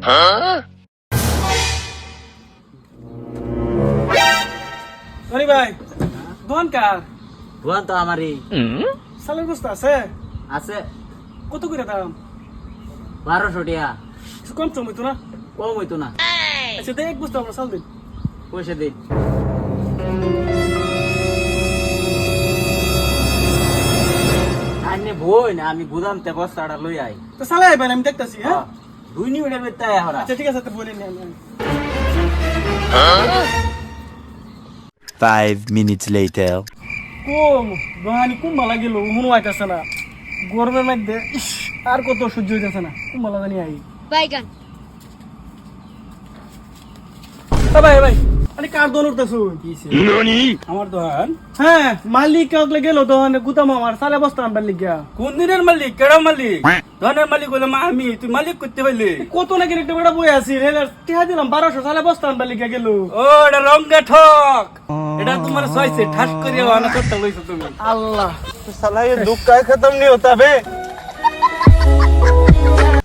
ধনী ভাই দোকান কার? দোকান তো আমারই। সালের বস্তা আছে? আছে কত করে দাম? 1200 টাকা। কিছু কম চম হইতো না? কম হইতো না। আচ্ছা দেখ এক বস্তা আমরা চাল দিন। পয়সা দিন। আইনে বই না, আমি গুদাম তে বস্তাটা লই আই। তো চালে আইবেন আমি দেখতাছি। হ্যাঁ 2 মিনিটের ভিতরে এখন। আচ্ছা ঠিক আছে তো বলে নিয়ে আমি 5 minutes later. কোম দোহানি কুম ভালো গেল হুনো আইতাছে না গরমের মধ্যে ইস, আর কত সহ্য হইতাছে না কুম ভালো জানি আই বাইগান ভাই ভাই আরে কার দোন উঠতেছো আমার দোকান হ্যাঁ মালিক কাকলে গেল দোহানে গুতাম আমার সালে বস্তা আনবার লিগা কোন দিনের মালিক? কেডা মালিক? দোকানের মালিক হইলাম আমি, তুই মালিক করতে পারলি? কত নাকি একটা বেড়া বই আছি রেলে টিহা দিলাম 1200 সালে বস্তা আনবার লিগা গেল ও এটা রঙ্গা ঠক। এটা তোমার সইছে ঠাস করিয়া আনা করতে লইছো তুমি। আল্লাহ साला ये दुख का खत्म नहीं होता बे।